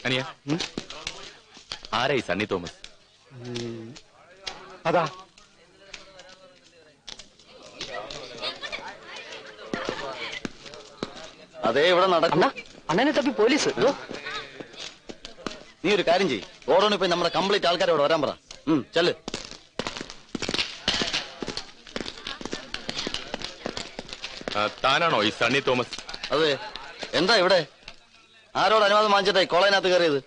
അനിയ ആരായി സണ്ണി തോമസ്? അതാ അതേ ഇവിടെ നടക്കണ്ട. അണ്ണനെ തപ്പി പോലീസ്. നീ ഒരു കാര്യം ചെയ്യ്, ഓടോണി പോയി നമ്മുടെ കംപ്ലീറ്റ് ആൾക്കാരോട് വരാൻ പറ. ചെല്ല്. താനാണോ ഈ സണ്ണി തോമസ്? അതെ. എന്താ ഇവിടെ? ആരോട് അനുവാദം വാങ്ങിച്ചിട്ടായി കോളേജിനകത്ത് കയറിയത്?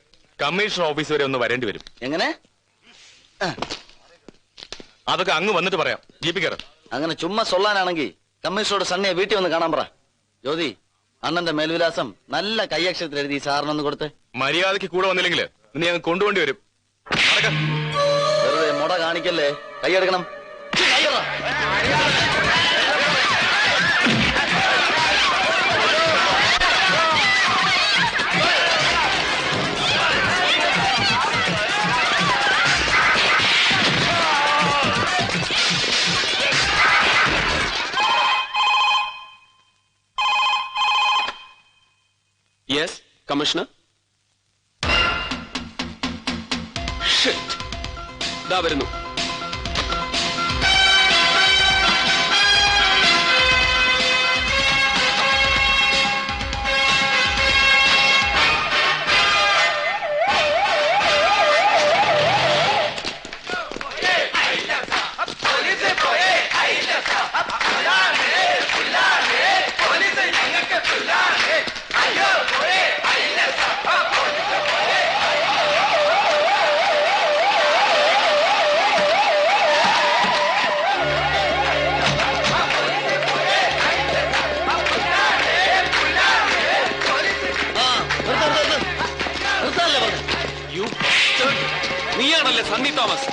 കമ്മീഷണർ ഓഫീസ് വരെ ഒന്ന് വരേണ്ടി വരും. എങ്ങനെ? അതൊക്കെ അങ്ങ് വന്നിട്ട് പറയാം. ജീപ്പി കയറാം. അങ്ങനെ ചുമ്മാ സൊല്ലാനാണെങ്കിൽ കമ്മീഷണറോട് സണ്ണിയെ വീട്ടിൽ വന്ന് കാണാൻ പറ. ജ്യോതി, അണ്ണന്റെ മേൽവിലാസം നല്ല കൈയക്ഷരത്തിൽ എഴുതി സാറിനൊന്ന് കൊടുത്ത്. മര്യാദയ്ക്ക് കൂടെ വന്നില്ലെങ്കിൽ നീ അങ്ങ് കൊണ്ടുപോണ്ടി വരും. വെറുതെ മുട കാണിക്കല്ലേ, കൈയെടുക്കണം. Yes commissioner. ദാ വരുന്നു. നീയാണല്ലേ സണ്ണി തോമസ്?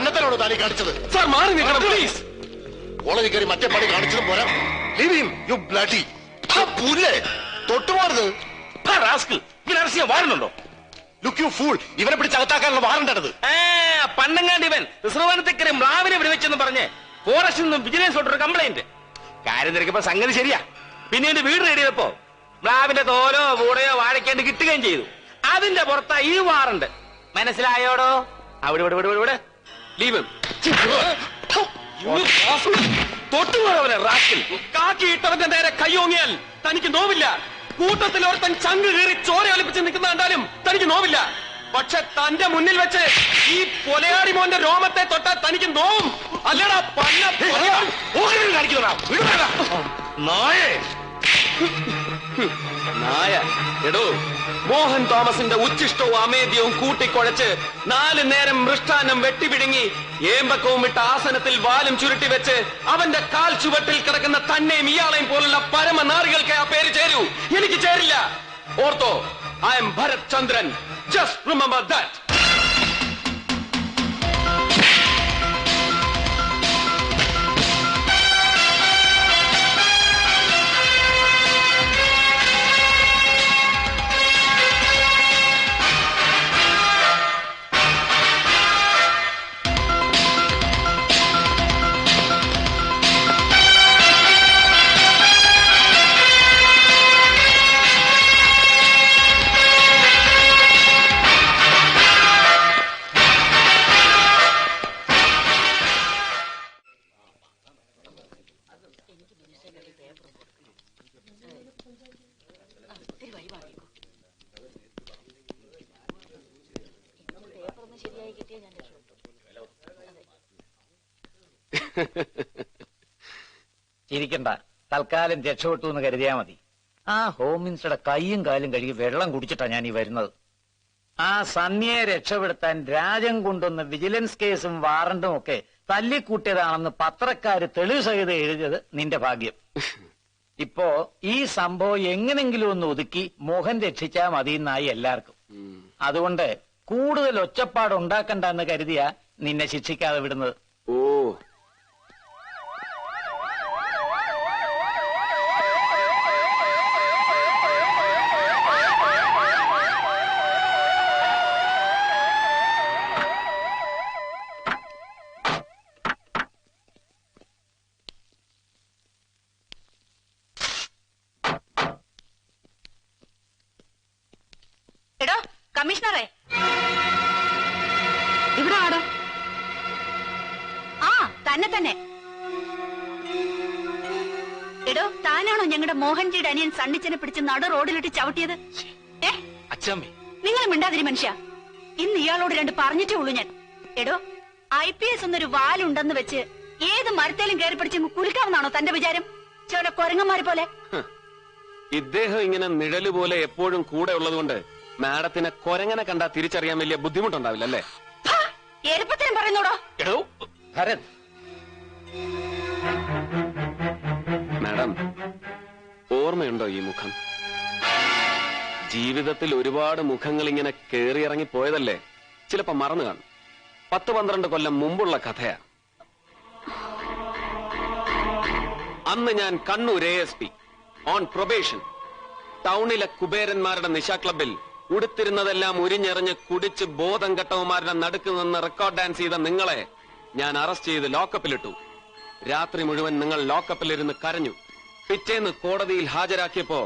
മണ്ണത്തനോട് താലി കാണിച്ചത്. സാർ മാറി നിൽക്കണം പ്ലീസ്. കോളേജിൽ കയറി മറ്റേ പണി കാണിച്ചതും പോരാ. Leave him you bloody. പുല്ലേ തൊട്ടുപോകരുത്. വാറണ്ടുണ്ടോ? Look you fool. ഇവരെ പിടിച്ച് അകത്താക്കാനുള്ള വാറണ്ടാണത്. പണ്ടങ്ങാണ്ട് ഇവൻ റിസർവാനത്തേക്കറി മ്ലാവിനെ വിടുവെച്ചെന്ന് പറഞ്ഞ് ഫോറസ്റ്റിൽ നിന്നും വിജിലൻസ് ഒരു കംപ്ലൈന്റ്. കാര്യം തിരക്കിയപ്പോ സംഗതി ശരിയാ. പിന്നെ എന്റെ വീട് റെഡിയപ്പോ മ്ലാവിന്റെ തോലോ കൂടെയോ വാഴയ്ക്കാണ്ട് കിട്ടുകയും ചെയ്തു. അതിന്റെ പുറത്താ ഈ വാറണ്ട്. മനസ്സിലായോടോ? അവിടെ ഇവിടെ ഇവിടെ ഇവിടെ ലീവ് തൊട്ടുപോയവനെ റാക്കിൽ കാക്കി ഇട്ടവന്റെ നേരെ കയ്യോങ്ങിയാൽ തനിക്ക് നോവില്ല. കൂട്ടത്തിൽ ഒരുത്തൻ ചങ്ക് കീറി ചോര ഒലിപ്പിച്ച് നിൽക്കുന്ന കണ്ടാലും തനിക്ക് നോവില്ല. പക്ഷെ തന്റെ മുന്നിൽ വെച്ച് ഈ കൊലയാടി മോന്റെ രോമത്തെ തൊട്ടാൽ തനിക്ക് നോവും. അല്ലടാ നായ. എടോ, മോഹൻ തോമസിന്റെ ഉച്ചിഷ്ടവും അമേദ്യവും കൂട്ടിക്കുഴച്ച് 4 നേരം മൃഷ്ടാന്നം വെട്ടിപിടുങ്ങി ഏമ്പക്കവും ഇട്ട ആസനത്തിൽ വാലും ചുരുട്ടി വെച്ച് അവന്റെ കാൽ ചുവട്ടിൽ കിടക്കുന്ന തന്നെയും ഇയാളെയും പോലുള്ള പരമനാറികൾക്ക് ആ പേര് ചേരൂ. എനിക്ക് ചേരില്ല. ഓർത്തോ, I am Bharat Chandran. Just remember that. ചിരിക്കണ്ട, തൽക്കാലം രക്ഷപ്പെട്ടു എന്ന് കരുതിയാ മതി. ആ ഹോം മിനിസ്റ്ററുടെ കൈയും കാലും കഴുകി വെള്ളം കുടിച്ചിട്ടാ ഞാൻ ഈ വരുന്നത്. ആ സന്യയെ രക്ഷപ്പെടുത്താൻ രാജൻ കൊണ്ടുവന്ന വിജിലൻസ് കേസും വാറണ്ടും ഒക്കെ തല്ലിക്കൂട്ടിയതാണെന്ന് പത്രക്കാര് തെളിവ് സഹിതം എഴുതിയത് നിന്റെ ഭാഗ്യം. ഇപ്പോ ഈ സംഭവം എങ്ങനെങ്കിലും ഒന്ന് ഒതുക്കി മോഹൻ രക്ഷിച്ചാ മതിയെന്നായി എല്ലാവർക്കും. അതുകൊണ്ട് കൂടുതൽ ഒച്ചപ്പാടുണ്ടാക്കണ്ടെന്ന് കരുതിയാ നിന്നെ ശിക്ഷിക്കാതെ വിടുന്നത്. ഓ, കമ്മീഷണറെ, ഇവിടെ ആടോ. ആ തന്നെ തന്നെ. എടോ, താനാണോ ഞങ്ങളുടെ മോഹൻജിയുടെ അനിയൻ സണ്ണിച്ചനെ പിടിച്ച് നടു റോഡിലിട്ട് ചവിട്ടിയത്? നിങ്ങൾ മിണ്ടാതിരി മനുഷ്യ. ഇന്ന് ഇയാളോട് 2 പറഞ്ഞിട്ടേ ഉള്ളൂ ഞാൻ. എടോ, IPS എന്നൊരു വാലുണ്ടെന്ന് വെച്ച് ഏത് മരത്തേലും കയറി പിടിച്ച് കുലുക്കാമെന്നാണോ തന്റെ വിചാരം? ചില കൊരങ്ങന്മാരെ പോലെ. ഇദ്ദേഹം ഇങ്ങനെ നിഴല് പോലെ എപ്പോഴും കൂടെ ഉള്ളതുകൊണ്ട് മാഡത്തിന് കൊരങ്ങനെ കണ്ടാ തിരിച്ചറിയാൻ വലിയ ബുദ്ധിമുട്ടുണ്ടാവില്ല അല്ലേ? എളുപ്പത്തിനും പറയുന്നോടോ. ഭരത്, മാഡം, ഓർമ്മയുണ്ടോ ഈ മുഖം? ജീവിതത്തിൽ ഒരുപാട് മുഖങ്ങൾ ഇങ്ങനെ കേറിയിറങ്ങി പോയതല്ലേ? ചിലപ്പോ മറന്നു കാണും. 10-12 കൊല്ലം മുമ്പുള്ള കഥയാ. അന്ന് ഞാൻ കണ്ണൂർ ASP ഓൺ പ്രൊബേഷൻ ടൗണിലെ കുബേരന്മാരുടെ നിശാ ക്ലബിൽ ഉടുത്തിരുന്നതെല്ലാം ഉരിഞ്ഞെറിഞ്ഞ് കുടിച്ച് ബോധം കെട്ടവന്മാരുടെ നടുക്ക് നിന്ന് റെക്കോർഡ് ഡാൻസ് ചെയ്ത നിങ്ങളെ ഞാൻ അറസ്റ്റ് ചെയ്ത് ലോക്കപ്പിലിട്ടു. രാത്രി മുഴുവൻ നിങ്ങൾ ലോക്കപ്പിലിരുന്ന് കരഞ്ഞു. പിറ്റേന്ന് കോടതിയിൽ ഹാജരാക്കിയപ്പോ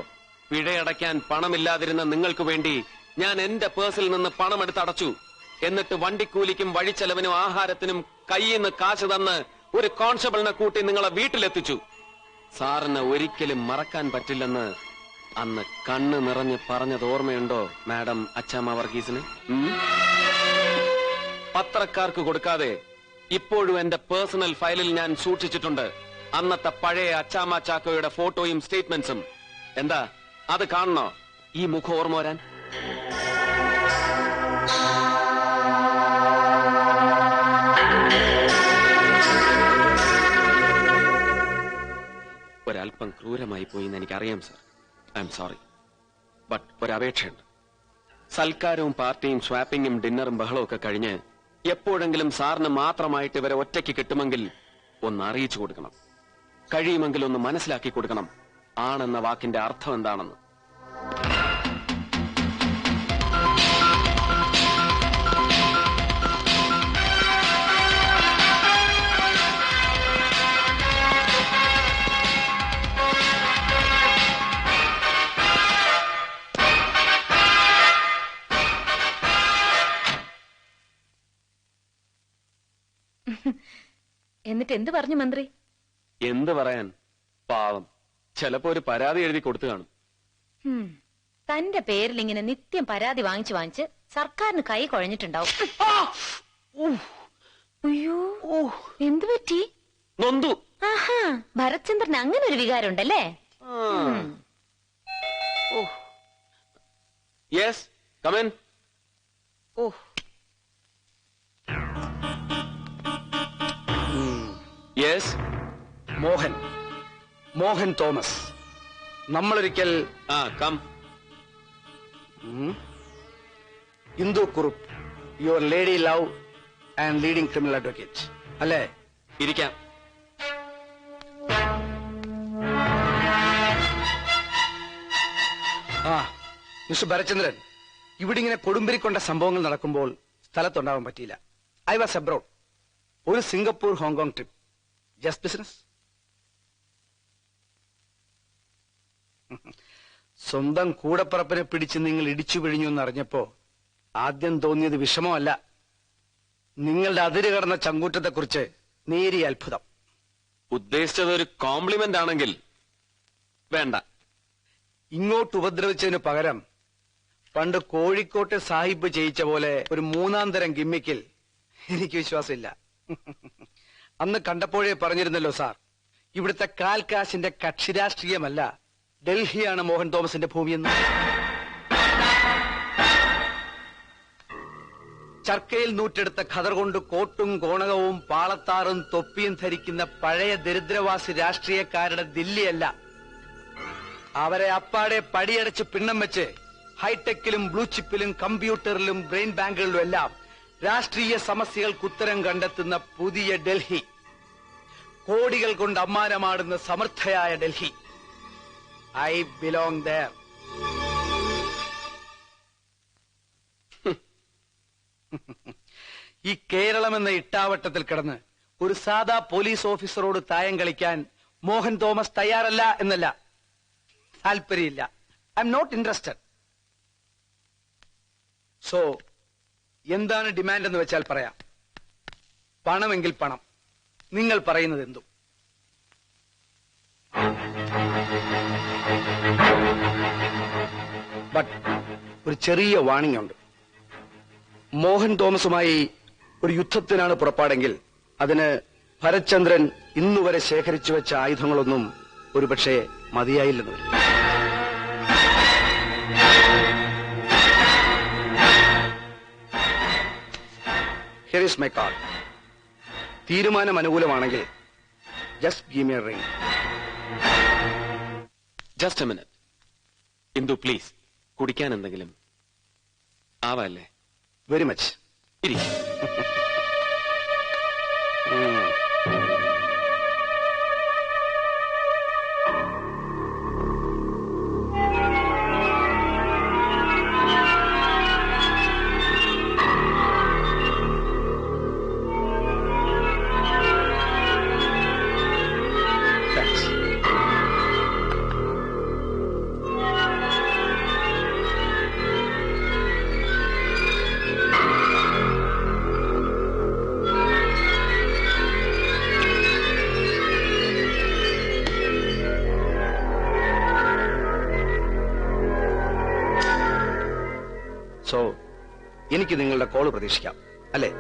പിഴയടയ്ക്കാൻ പണമില്ലാതിരുന്ന നിങ്ങൾക്ക് വേണ്ടി ഞാൻ എന്റെ പേഴ്സിൽ നിന്ന് പണമെടുത്തടച്ചു. എന്നിട്ട് വണ്ടിക്കൂലിക്കും വഴിച്ചെലവിനും ആഹാരത്തിനും കയ്യിൽ നിന്ന് കാശ് തന്ന് ഒരു കോൺസ്റ്റബിളിനെ കൂട്ടി നിങ്ങളെ വീട്ടിലെത്തിച്ചു. സാറിന് ഒരിക്കലും മറക്കാൻ പറ്റില്ലെന്ന് അന്ന് കണ്ണ് നിറഞ്ഞ് പറഞ്ഞത് ഓർമ്മയുണ്ടോ മാഡം അച്ചാമ്മ വർഗീസിന്? പത്രക്കാർക്ക് കൊടുക്കാതെ ഇപ്പോഴും എന്റെ പേഴ്സണൽ ഫയലിൽ ഞാൻ സൂക്ഷിച്ചിട്ടുണ്ട് അന്നത്തെ പഴയ അച്ചാമ്മ ചാക്കോയുടെ ഫോട്ടോയും സ്റ്റേറ്റ്മെന്റ്സും. എന്താ അത് കാണണോ ഈ മുഖം ഓർമ്മ വരാൻ? ഒരല്പം ക്രൂരമായി പോയി എന്ന് എനിക്കറിയാം sir. I am sorry. But ഒരപേക്ഷയുണ്ട്. സൽക്കാരവും പാർട്ടിയും സ്വാപ്പിങ്ങും ഡിന്നറും ബഹളവും ഒക്കെ കഴിഞ്ഞ് എപ്പോഴെങ്കിലും സാറിന് മാത്രമായിട്ട് ഇവരെ ഒറ്റയ്ക്ക് കിട്ടുമെങ്കിൽ ഒന്ന് അറിയിച്ചു കൊടുക്കണം. കഴിയുമെങ്കിൽ ഒന്ന് മനസ്സിലാക്കി കൊടുക്കണം ആണെന്ന വാക്കിന്റെ അർത്ഥം എന്താണെന്ന്. എന്നിട്ട് എന്ത് പറഞ്ഞു മന്ത്രി? എന്ത് പറയാൻ, പാവം ചിലപ്പോ ഒരു പരാതി എഴുതി കൊടുത്തു കാണും. തന്റെ പേരിൽ ഇങ്ങനെ നിത്യം പരാതി വാങ്ങിച്ചു വാങ്ങിച്ച് സർക്കാരിന് കൈ കുഴഞ്ഞിട്ടുണ്ടാവും. അയ്യോ, എന്തു പറ്റി? നൊന്തു. ആഹാ, ഭരത്ചന്ദ്രന് അങ്ങനെ ഒരു വികാരം ഉണ്ടല്ലേ? Yes, come in. Yes, Mohan Thomas. നമ്മളൊരിക്കൽ come. Indu Kurup, your lady love and leading criminal advocate അല്ലേ? ഇരിക്കാം. മിസ്റ്റർ ഭരചന്ദ്രൻ, ഇവിടെ ഇങ്ങനെ കൊടുമ്പിരിക്കൊണ്ട സംഭവങ്ങൾ നടക്കുമ്പോൾ സ്ഥലത്തുണ്ടാവാൻ പറ്റിയില്ല. I was abroad. ഒരു Singapore Hong Kong trip. Just business. സ്വന്തം കൂടപ്പറപ്പിനെ പിടിച്ച് നിങ്ങൾ ഇടിച്ചു പിഴിഞ്ഞു എന്നറിഞ്ഞപ്പോ ആദ്യം തോന്നിയത് വിഷമമല്ല, നിങ്ങളുടെ അതിര് കടന്ന ചങ്കൂറ്റത്തെക്കുറിച്ച് നേരിയ അത്ഭുതം. ഉദ്ദേശിച്ചത് ഒരു കോംപ്ലിമെന്റ് ആണെങ്കിൽ വേണ്ട. ഇങ്ങോട്ട് ഉപദ്രവിച്ചതിന് പകരം പണ്ട് കോഴിക്കോട്ടെ സാഹിബ് ചെയ്യിച്ച പോലെ ഒരു മൂന്നാം തരം ഗിമ്മിക്കിൽ എനിക്ക് വിശ്വാസമില്ല. അന്ന് കണ്ടപ്പോഴേ പറഞ്ഞിരുന്നല്ലോ സാർ, ഇവിടുത്തെ കാൽക്കാശിന്റെ കക്ഷി രാഷ്ട്രീയമല്ല, ഡൽഹിയാണ് മോഹൻ തോമസിന്റെ ഭൂമിയെന്ന്. ചർക്കയിൽ നൂറ്റെടുത്ത ഖദർ കൊണ്ട് കോട്ടും കോണകവും പാളത്താറും തൊപ്പിയും ധരിക്കുന്ന പഴയ ദരിദ്രവാസി രാഷ്ട്രീയക്കാരുടെ ദില്ലിയല്ല. അവരെ അപ്പാടെ പടിയടച്ച് പിണ്ണം വെച്ച് ഹൈടെക്കിലും ബ്ലൂ ചിപ്പിലും കമ്പ്യൂട്ടറിലും ബ്രെയിൻ ബാങ്കുകളിലും എല്ലാം രാഷ്ട്രീയ സമസ്യകൾക്ക് ഉത്തരം കണ്ടെത്തുന്ന പുതിയ ഡൽഹി. കോടികൾ കൊണ്ട് അമ്മാനമാടുന്ന സമർത്ഥയായ ഡൽഹി. I belong there. ഈ കേരളം എന്ന ഇട്ടാവട്ടത്തിൽ കിടന്ന് ഒരു സാധാ പോലീസ് ഓഫീസറോട് തായം കളിക്കാൻ മോഹൻ തോമസ് തയ്യാറല്ല എന്നല്ല, താല്പര്യമില്ല. I'm not interested. So എന്താണ് ഡിമാൻഡ് എന്ന് വെച്ചാൽ പറയാം. പണമെങ്കിൽ പണം, നിങ്ങൾ പറയുന്നത് എന്തും. ബട്ട് ഒരു ചെറിയ വാണിംഗ് ഉണ്ട്. മോഹൻ തോമസുമായി ഒരു യുദ്ധത്തിനാണ് പുറപ്പാടെങ്കിൽ അതിന് ഭരത്ചന്ദ്രൻ ഇന്നുവരെ ശേഖരിച്ചു വെച്ച ആയുധങ്ങളൊന്നും ഒരുപക്ഷെ മതിയായില്ലെന്ന് വരും. Here is my card. തീരുമാനം അനുകൂലമാണെങ്കിൽ just give me a ring. Just A minute. Indu please, കുടിക്കാൻ എന്തെങ്കിലും ആവല്ലേ? Very much. ഇരിക്കും. Thanks. സോ എനിക്ക് നിങ്ങളുടെ കോള് പ്രതീക്ഷിക്കാം അല്ലേ?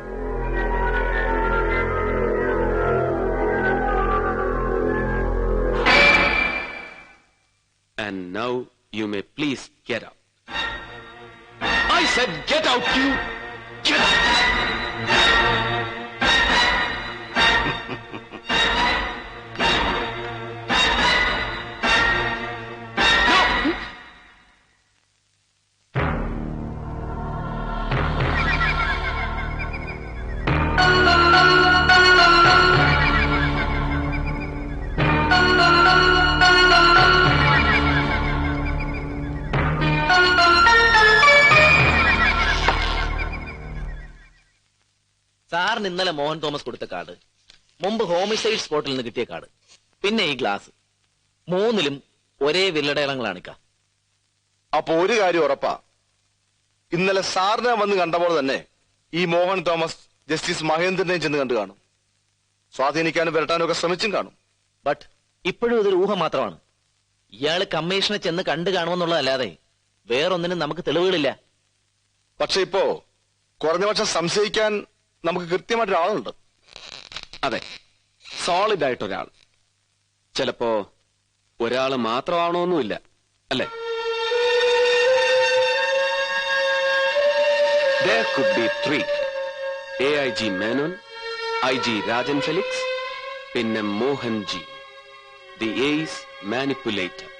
And now you may please get out. I said get out, you! Get out! സാറിന് ഇന്നലെ മോഹൻ തോമസ് കൊടുത്ത കാർഡ്, മുമ്പ് ഹോമിസൈഡ് സ്പോട്ടിൽ നിന്ന് കിട്ടിയ കാർഡ്, പിന്നെ ഈ ഗ്ലാസ്, മൂന്നിലും ഒരേ വില്ലടയാളങ്ങളാണിക്ക. അപ്പൊ ഒരു കാര്യം ഉറപ്പാ, ഇന്നലെ സാറിനെ വന്ന് കണ്ടപ്പോൾ തന്നെ ഈ മോഹൻ തോമസ് ജസ്റ്റിസ് മഹേന്ദ്രനെയും ചെന്ന് കണ്ടു കാണും. സ്വാധീനിക്കാനും വരട്ടാനും ഒക്കെ ശ്രമിച്ചും കാണും. ബട്ട് ഇപ്പോഴും ഇതൊരു ഊഹം മാത്രമാണ്. ഇയാള് കമ്മീഷനെ ചെന്ന് കണ്ടു കാണുമെന്നുള്ളതല്ലാതെ വേറൊന്നിനും നമുക്ക് തെളിവുകളില്ല. പക്ഷെ ഇപ്പോ കുറഞ്ഞ പക്ഷം സംശയിക്കാൻ നമുക്ക് കൃത്യമായിട്ടൊരാളുണ്ട്. അതെ, സോളിഡ് ആയിട്ടൊരാൾ. ചിലപ്പോ ഒരാള് മാത്രമാണോന്നുമില്ല, അല്ലെ? There could be 3. AIG Menon, IG Rajan Felix, പിന്നെ Mohan ji, the ace manipulator.